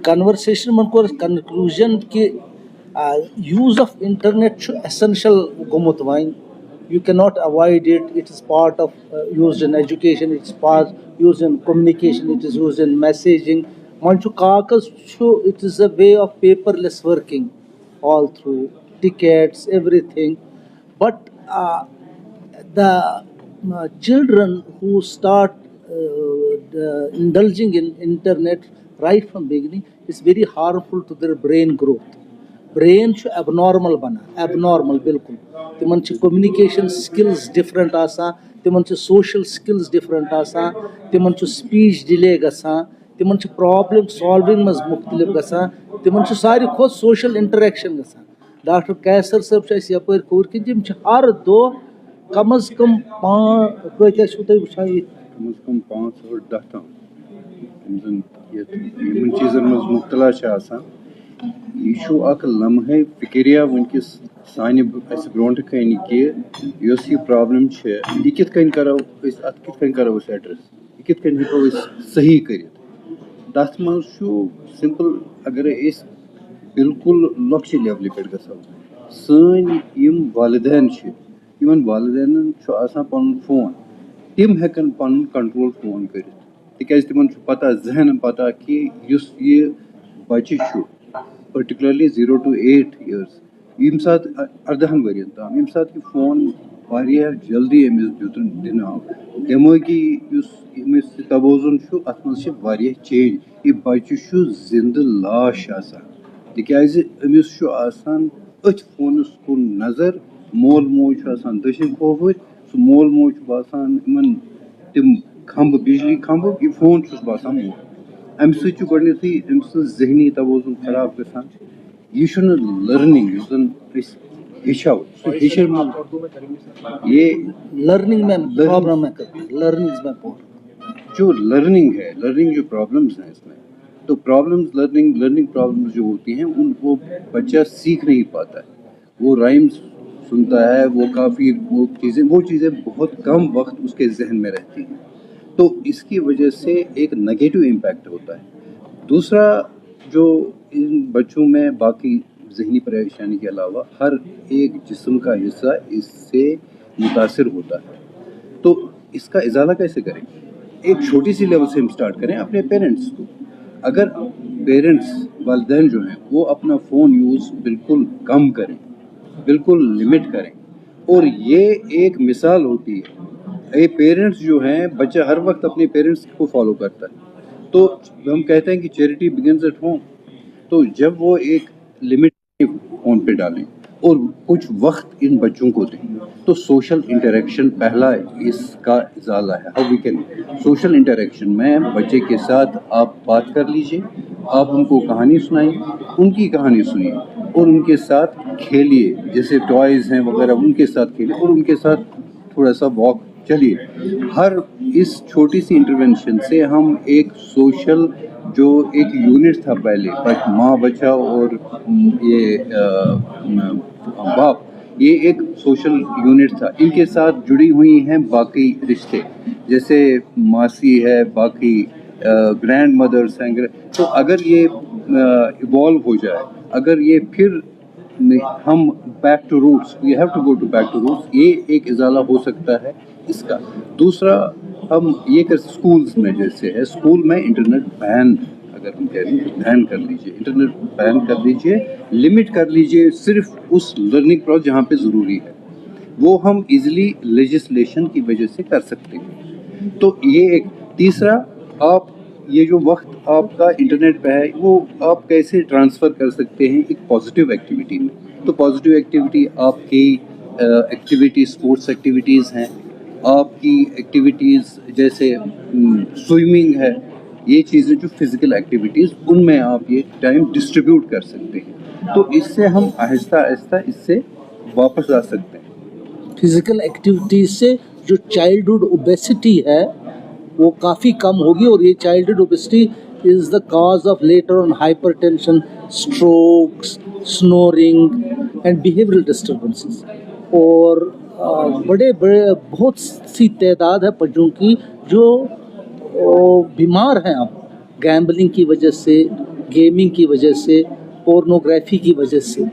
conversation man kor conclusion ki use of internet chu essential gomut vain. You cannot avoid it. It is part of used in education. It's part used in communication. It is used in messaging. Man chu kaagaz chu, it is a way of paperless working all through tickets, everything. But the children who start indulging in internet right from beginning is very harmful to their brain growth. Brain چھُ abnormal بنان abnormal بالکل تِمن چھِ communication skills different آسان تِمن چھِ social skills different آسان تِمن چھُ speech delay گژھان تِمن چھِ problem solving منٛز مختلف گژھان تِمن چھُ ساروی کھۄتہٕ social interaction گژھان. ڈاکٹر کیسر صٲب چھِ اَسہِ یپٲرۍ کھوٗر کِنۍ تِم چھِ ہر دۄہ کم از کم کۭتیاہ چھِو تُہۍ وٕچھان ییٚتہِ کم از کم 5 ٲٹھ 10 تام یِم زَن یِمن چیٖزن منٛز مُبتلا چھِ آسان. یہ چھُ اکھ لمحے فِکرِیا وٕنکیٚس سانہِ اَسہِ برونٛٹھ کَنہِ کہِ یۄس یہِ پرابلم چھِ یہِ کِتھ کٔنۍ کرو أسۍ اَتھ کِتھ کٔنۍ کرو أسۍ ایڈرس یہِ کِتھ کٔنۍ ہٮ۪کو أسۍ صحیح کٔرِتھ. تَتھ منٛز چھُ سمپل اگرے أسۍ بالکل لۄکچہِ لیولہِ پٮ۪ٹھ گژھو سٲنۍ یِم والدین چھِ یِمن والدینن چھُ آسان پنُن فون تِم ہٮ۪کن پنُن کنٹرول فون کٔرِتھ تِکیازِ تِمن چھُ پتہ ذہنن پتہ کہِ یُس یہِ بچہِ چھُ پٔرٹِکیوٗلرلی 0 to 8 years ییٚمہِ ساتہٕ 18 ؤرین تام ییٚمہِ ساتہٕ یہِ فون واریاہ جلدی أمِس دِنہٕ آو دٮ۪مٲغی یُس أمِس توازُن چھُ اَتھ منٛز چھِ واریاہ چینج. یہِ بچہِ چھُ زِندٕ لاش آسان تِکیازِ أمِس چھُ آسان أتھۍ فونس کُن نظر. مول موج چھُ آسان دٔچھِنۍ کھووٕرۍ سُہ مول موج چھُ باسان یِمن تِم کھمبہٕ بجلی کھمبہٕ یہِ فون چھُس باسان مول. اَمہِ سۭتۍ چھُ گۄڈٕنیتھٕے أمۍ سٕنٛز ذہنی توازُن خراب گژھان. یہِ چھُنہٕ لٔرنِنٛگ یُس زن أسۍ ہیٚچھو سُہ ہیٚچھِ یہ لرننگ میں پرابلم ہے لرننگ میں جو لرننگ ہے لرننگ جو پرابلمس ہیں اس میں تو پرابلمس لرننگ پرابلمس جو ہوتی ہیں ان وہ بچہ سیکھ نہیں پاتا ہے. وہ رائمس سنتا ہے وہ کافی وہ چیزیں بہت کم وقت اس کے ذہن میں رہتی ہیں تو اس کی وجہ سے ایک نگیٹو امپیکٹ ہوتا ہے. دوسرا جو ان بچوں میں باقی ذہنی پریشانی کے علاوہ ہر ایک جسم کا حصہ اس سے متاثر ہوتا ہے. تو اس کا ازالہ کیسے کریں؟ ایک چھوٹی سی لیول سے ہم اسٹارٹ کریں اپنے پیرنٹس کو. اگر پیرنٹس والدین جو ہیں وہ اپنا فون یوز بالکل کم کریں بالکل لمٹ کریں اور یہ ایک مثال ہوتی ہے. یہ پیرنٹس جو ہیں بچہ ہر وقت اپنے پیرنٹس کو فالو کرتا ہے تو ہم کہتے ہیں کہ چیریٹی بگنز ایٹ ہوم. تو جب وہ ایک لمٹ فون پہ ڈالیں اور کچھ وقت ان بچوں کو دیں تو سوشل انٹریکشن پہلا اس کا ازالہ ہے. How we can social interaction میں بچے کے ساتھ آپ بات کر لیجئے, آپ ان کو کہانی سنائیں, ان کی کہانی سنیے اور ان کے ساتھ کھیلیے, جیسے ٹوائز ہیں وغیرہ ان کے ساتھ کھیلیے اور ان کے ساتھ تھوڑا سا واک چلیے. ہر اس چھوٹی سی انٹروینشن سے ہم ایک سوشل جو ایک یونٹ تھا پہلے ماں بچہ اور یہ باپ, یہ ایک سوشل یونٹ تھا. ان کے ساتھ جڑی ہوئی ہیں باقی رشتے جیسے ماسی ہے, باقی گرینڈ مدرس ہیں. تو اگر یہ ایوالو ہو جائے, اگر یہ پھر ہم back to roots, we have to go to back to roots, یہ ایک ازالہ ہو سکتا ہے اس کا. دوسرا ہم یہ کر اسکولس میں جیسے ہے, اسکول میں انٹرنیٹ بین اگر ہم کہہ رہے ہیں تو بین کر لیجیے, انٹرنیٹ بین کر لیجیے, لمٹ کر لیجیے صرف اس لرننگ پروسیس جہاں پہ ضروری ہے. وہ ہم ایزیلی لیجسلیشن کی وجہ سے کر سکتے ہیں. تو یہ ایک. تیسرا, آپ یہ جو وقت آپ کا انٹرنیٹ پہ ہے وہ آپ کیسے ٹرانسفر کر سکتے ہیں ایک پازیٹیو ایکٹیویٹی میں. تو پازیٹیو ایکٹیویٹی آپ کی ایکٹیویٹی اسپورٹس ایکٹیویٹیز ہیں, آپ کی ایکٹیویٹیز جیسے سوئمنگ ہے, یہ چیزیں جو فزیکل ایکٹیویٹیز ان میں آپ یہ ٹائم ڈسٹریبیوٹ کر سکتے ہیں. تو اس سے ہم آہستہ آہستہ اس سے واپس آ سکتے ہیں. فزیکل ایکٹیویٹیز سے جو چائلڈہڈ اوبیسٹی ہے وہ کافی کم ہوگی, اور یہ childhood obesity is the cause of later on hypertension, strokes, snoring and behavioural disturbances. اور بڑے بہت سی تعداد ہے بچوں کی جو بیمار ہیں اب گیمبلنگ کی وجہ سے, गेमिंग की वजह से, पोर्नोग्राफी की वजह से,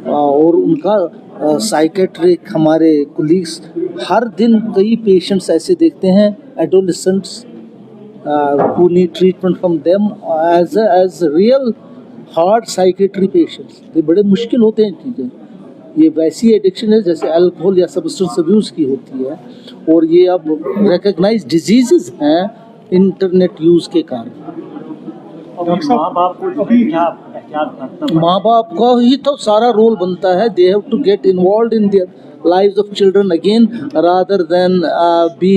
और उनका साइकेट्रिक हमारे कोलीग्स हर दिन कई पेशेंट्स ऐसे देखते हैं adolescents who need treatment from them as real hard psychiatry patients. ये बड़े मुश्किल होते हैं चीज़ें. ये वैसी एडिक्शन है जैसे अल्कोहल या सब्सटेंस अब्यूज़ की होती है, और ये अब रिकग्नाइज डिजीज़ हैं इंटरनेट यूज़ के कारण. माँ बाप का ही तो सारा रोल बनता है. They have to get involve in their lives of children again rather than be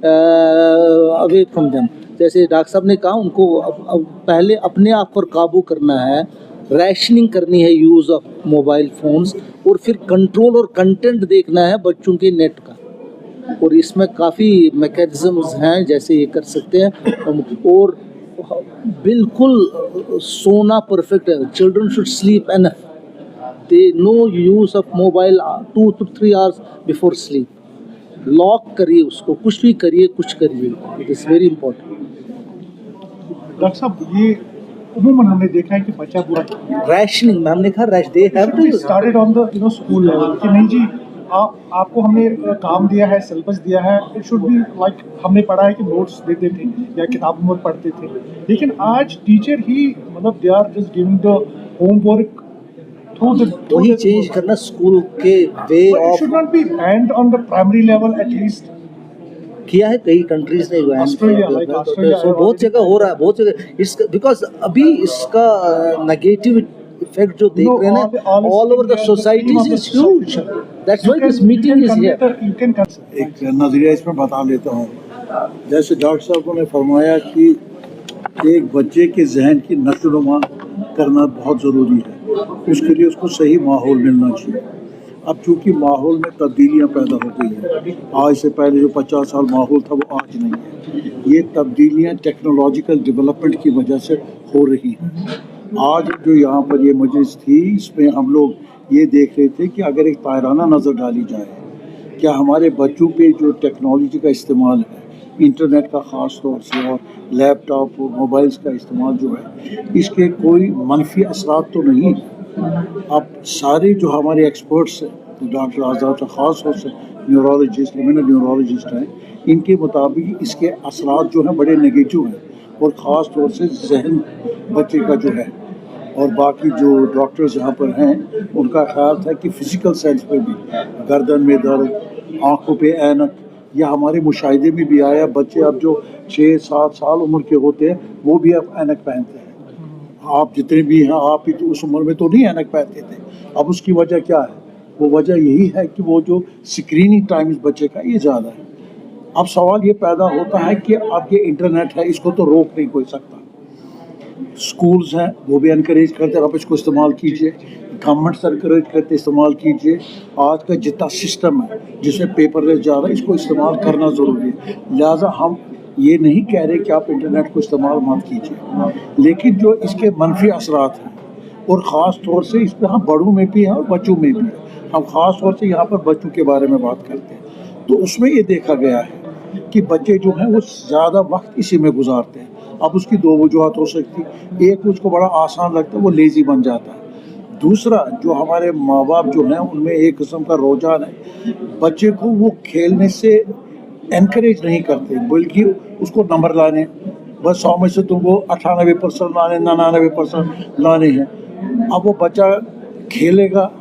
away from them. जैसे डॉक्टर साहब ने कहा, उनको अब पहले अपने आप पर काबू करना है, रैशनिंग करनी है यूज़ ऑफ मोबाइल फ़ोन्स, और फिर कंट्रोल और कंटेंट देखना है बच्चों के नेट का. और इसमें काफ़ी मैकेनिज़म्स हैं जैसे ये कर सकते हैं. और बिल्कुल सोना परफेक्ट है. Children should sleep enough. They know use of mobile 2 to 3 hours before sleep. Lock करिए उसको, कुछ भी करिए, कुछ करिए. It is very important. Doctor साहब, ये उम्मन हमने देखा है कि बच्चा पूरा रैशनिंग, हमने कहा rash they have to started on the school level कि नहीं जी, आपको हमने काम दिया है, सिलेबस दिया है, इट शुड बी लाइक हमने पढ़ा है कि नोट्स देते थे या किताबों में पढ़ते थे, लेकिन आज टीचर ही मतलब they are just giving the homework through the. वही चेंज करना स्कूल के way of. Should not be banned on the primary level at least. किया है कई कंट्रीज ने, ऑस्ट्रेलिया, बहुत जगह हो रहा है, बहुत जगह. इसका बिकॉज अभी इसका नेगेटिव इफेक्ट जो देख रहे हैं ना all over the society is huge. That's why this meeting is here. एक नजरिया इसमें बता लेता हूँ. जैसे डॉक्टर साहब ने फरमाया कि एक बच्चे के जहन की नशोनुमा करना बहुत ज़रूरी है, उसके लिए उसको सही माहौल मिलना चाहिए. अब चूँकि माहौल में तब्दीलियाँ पैदा हो गई हैं, आज से पहले जो 50 साल माहौल था वो आज नहीं है. ये तब्दीलियाँ टेक्नोलॉजिकल डेवलपमेंट की वजह से हो रही हैं. आज जो यहाँ पर ये मजलिस थी, इसमें हम लोग ये देख रहे थे कि अगर एक तायराना नज़र डाली जाए, क्या हमारे बच्चों पे जो टेक्नोलॉजी का इस्तेमाल है, इंटरनेट का ख़ास तौर से, और लैपटॉप और मोबाइल्स का इस्तेमाल जो है, इसके कोई मनफी असरात तो नहीं. अब सारे जो हमारे एक्सपर्ट्स हैं, डॉक्टर आज़ाद ख़ास तौर से न्यूरोलॉजिस्ट, न्यूरोलॉजिस्ट हैं, इनके मुताबिक इसके असरात जो हैं बड़े नेगेटिव हैं, और ख़ास तौर से जहन बच्चे का जो है. और बाकी जो डॉक्टर्स यहाँ पर हैं, उनका ख्याल था कि फ़िज़िकल सेंस पे भी, गर्दन में दर्द, आँखों पे ऐनक, या हमारे मुशाहिदे में भी आया, बच्चे अब जो 6-7 साल उम्र के होते हैं वो भी अब ऐनक पहनते हैं. आप जितने भी हैं, आप ही तो उस उम्र में तो नहीं ऐनक पहनते थे. अब उसकी वजह क्या है? वो वजह यही है कि वो जो स्क्रीनिंग टाइम इस बच्चे का ये ज़्यादा है. अब सवाल ये पैदा होता है कि अब ये इंटरनेट है, इसको तो रोक नहीं कोई सकता. स्कूल्स हैं वो भी इनकरेज करते हैं, आप इसको इस्तेमाल कीजिए. गवर्नमेंट इनकरेज करते, इस्तेमाल कीजिए. आज का जितना सिस्टम है जिसमें पेपरलेस जा रहा है, इसको इस्तेमाल करना ज़रूरी है. लिहाजा हम ये नहीं कह रहे कि आप इंटरनेट को इस्तेमाल मत कीजिए, लेकिन जो इसके मनफी असरात हैं, और ख़ास तौर से इसमें हम बड़ों में भी हैं और बच्चों में भी हैं. हम ख़ास तौर से यहाँ पर बच्चों के बारे में बात करते हैं, तो उसमें ये देखा गया है कि बच्चे जो हैं वो ज़्यादा वक्त इसी में गुजारते हैं. अब उसकी 2 वजूहत हो सकती है. एक, उसको बड़ा आसान लगता है, वो लेज़ी बन जाता है. दूसरा, जो हमारे माँ बाप जो हैं उनमें एक किस्म का रुझान है, बच्चे को वो खेलने से एनकरेज नहीं करते, बल्कि उसको नंबर लाने, बस 100 में से तुमको 98% लाने, 99% लाने हैं. अब वो बच्चा खेलेगा,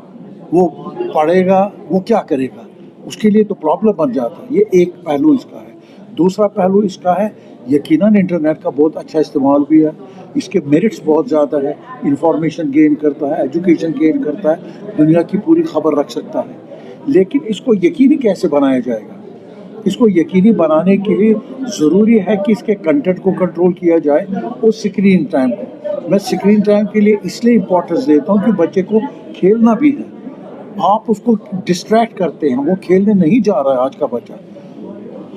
वो पढ़ेगा, वो क्या करेगा? उसके लिए तो प्रॉब्लम बन जाता है. ये एक पहलू इसका है. दूसरा पहलू इसका है, यकीनन इंटरनेट का बहुत अच्छा इस्तेमाल भी है. इसके मेरिट्स बहुत ज़्यादा है. इंफॉर्मेशन गेन करता है, एजुकेशन गेन करता है, दुनिया की पूरी खबर रख सकता है. लेकिन इसको यकीनी कैसे बनाया जाएगा? इसको यकीनी बनाने के लिए ज़रूरी है कि इसके कंटेंट को कंट्रोल किया जाए, और स्क्रीन टाइम को. मैं स्क्रीन टाइम के लिए इसलिए इम्पोर्टेंस देता हूँ कि बच्चे को खेलना भी है. आप उसको डिस्ट्रैक्ट करते हैं, वो खेलने नहीं जा रहा है आज का बच्चा.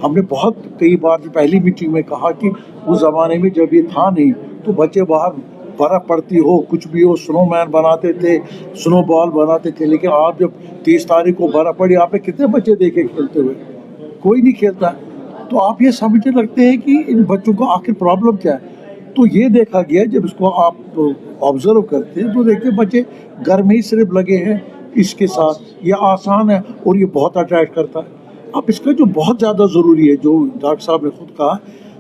हमने बहुत कई बार पहली मीटिंग में कहा कि उस ज़माने में जब ये था नहीं, तो बच्चे बाहर बर्फ़ पड़ती हो, कुछ भी हो, स्नोमैन बनाते थे, स्नो बॉल बनाते थे. लेकिन आप जब 30 तारीख को बर्फ़ पड़ी, आपने कितने बच्चे देखे खेलते हुए? कोई नहीं खेलता. तो आप ये समझने लगते हैं कि इन बच्चों को आखिर प्रॉब्लम क्या है. तो ये देखा गया, जब इसको आप ऑब्जर्व करते हैं तो देखते हैं बच्चे घर में ही सिर्फ लगे हैं इसके साथ, ये आसान है और ये बहुत अट्रैक्ट करता है. अब इसका जो बहुत ज़्यादा ज़रूरी है, जो डॉक्टर साहब ने खुद कहा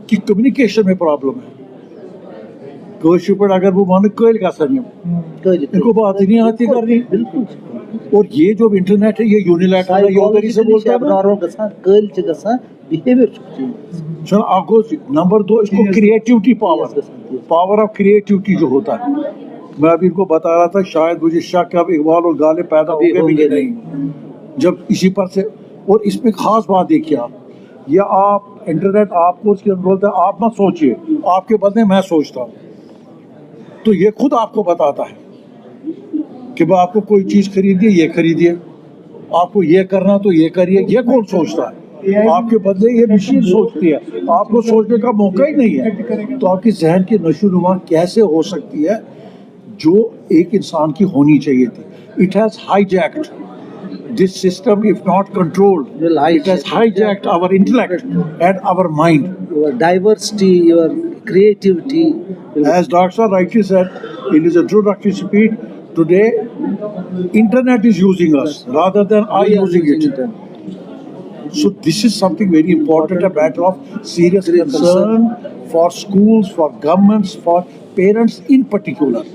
कि कम्युनिकेशन में प्रॉब्लम है. कोशिश पर अगर वो माने कल का सर इनको बात ही नहीं आती करनी. बिल्कुल. और ये जो इंटरनेट है ये यूनिलैटरल है, ये उधर ही से बोलता है ना. कल च गसान बिहेवियर सर आपको नंबर 2 इसको क्रिएटिविटी पावर ऑफ क्रिएटिविटी जो होता है. मैं अभी इनको बता रहा था, शायद मुझे शक है अब इकबाल और गालिब पैदा होंगे भी कि नहीं जब इसी पर से. और इसमें खास बात देखिए आप, ये आप इंटरनेट आपको उसके अंदर बोलता है आप मत सोचिए, आपके बदले मैं सोचता हूँ. तो ये खुद आपको बताता है कि भाई आपको कोई चीज़ खरीदिए, ये खरीदिए, आपको ये करना तो ये करिए. ये कौन सोचता है? आपके बदले ये मशीन सोचती है, आपको सोचने का मौका ही नहीं है. तो आपकी जहन की नशोनुमा कैसे हो सकती है जो एक इंसान की होनी चाहिए थी? It has hijacked this system, if not controlled. It has hijacked our intellect and our mind. Your diversity, your creativity. As Dr. rightly said in his introductory speech, today internet is using us rather than I using it. So this is something very important, a matter of serious concern for schools, for governments, for parents in particular.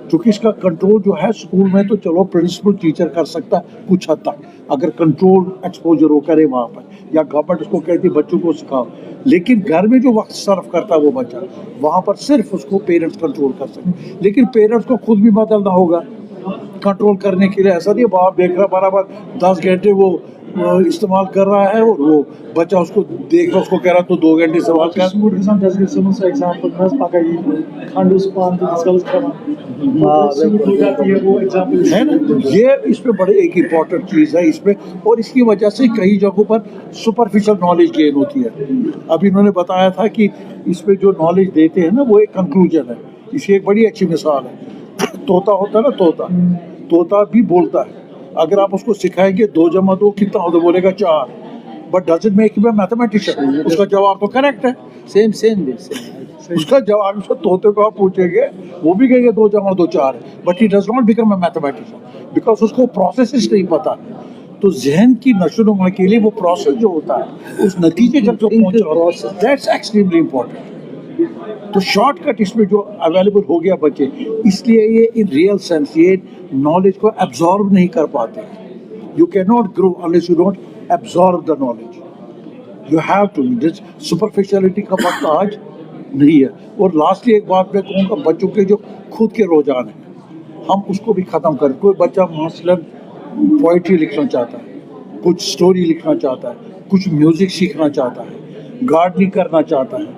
क्योंकि इसका control जो है school में तो चलो principal teacher कर सकता है कुछ हद तक, अगर कंट्रोल एक्सपोजर वो करे वहाँ पर, या गवर्नमेंट उसको कहती है बच्चों को सिखाओ. लेकिन घर में जो वक्त सर्व करता है वो बच्चा, वहाँ पर सिर्फ उसको पेरेंट्स कंट्रोल कर सकते. लेकिन पेरेंट्स को खुद भी बदलना होगा कंट्रोल करने के लिए. ऐसा नहीं बाप देख रहा बराबर 10 घंटे वो इस्तेमाल कर रहा है और वो बच्चा उसको देख रहा उसको कह रहा तो 2 घंटे इस्तेमाल कर. है ना, ये इसमें बड़े एक इम्पॉर्टेंट चीज़ है इसमें. और इसकी वजह से कई जगहों पर सुपरफिशियल नॉलेज गेन होती है. अभी इन्होंने बताया था कि इसमें जो नॉलेज देते हैं ना वो एक कंक्लूजन है. इसकी एक बड़ी अच्छी मिसाल है, तोता होता है ना, तोता भी बोलता है. अगर आप उसको सिखाएंगे 2 + 2 कितना होता, बोलेगा 4. But does it make him a mathematician? उसका जवाब तो करेक्ट है. सेम उसका जवाब उसको तोते को आप पूछेंगे वो भी कहेंगे 2 + 2 4 है. But he does not become a mathematician because उसको प्रोसेस नहीं पता. तो जहन की नशोनुमा के लिए वो प्रोसेस जो होता है उस नतीजे तक जो पहुंचा, दैट्स एक्सट्रीमली इम्पोर्टेंट. तो शॉर्टकट इसमें जो अवेलेबल हो गया बच्चे, इसलिए ये इन रियल सेंस ये नॉलेज को एब्जॉर्ब नहीं कर पाते. You can not grow unless you don't absorb the knowledge. You have to. This superficiality का वक्त आज नहीं है. और लास्टली एक बात मैं कहूँगा, बच्चों के जो खुद के रुझान हैं हम उसको भी ख़त्म करें. कोई बच्चा मसलन पोइट्री लिखना चाहता है, कुछ स्टोरी लिखना चाहता है, कुछ म्यूज़िक सीखना चाहता है, गार्डनिंग करना चाहता है,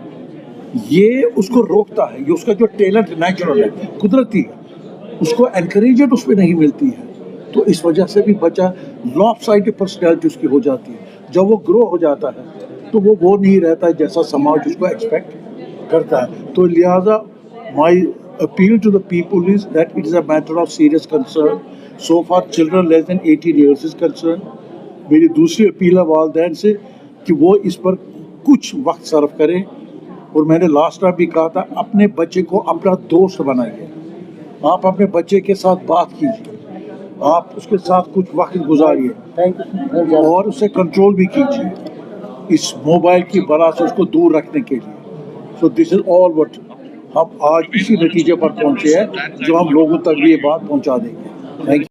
ये उसको रोकता है. ये उसका जो टैलेंट नेचुरल है, कुदरती है, उसको एनकरेजमेंट उसमें नहीं मिलती है. तो इस वजह से भी बच्चा लॉपसाइडेड पर्सनैलिटी उसकी हो जाती है. जब वो ग्रो हो जाता है तो वो नहीं रहता है जैसा समाज उसको एक्सपेक्ट करता है. तो लिहाजा माई appeal to the people is that it is a matter of serious concern so far children less than 18 years is concerned. मेरी दूसरी अपील है वालिदैन से कि वो इस पर कुछ वक्त सर्व करें. और मैंने लास्ट टाइम भी कहा था, अपने बच्चे को अपना दोस्त बनाइए. आप अपने बच्चे के साथ बात कीजिए, आप उसके साथ कुछ वक्त गुजारिए और उसे कंट्रोल भी कीजिए इस मोबाइल की बला से उसको दूर रखने के लिए. So this is all what हम आज इसी नतीजे पर पहुंचे हैं जो हम लोगों तक भी ये बात पहुंचा देंगे. Thank you.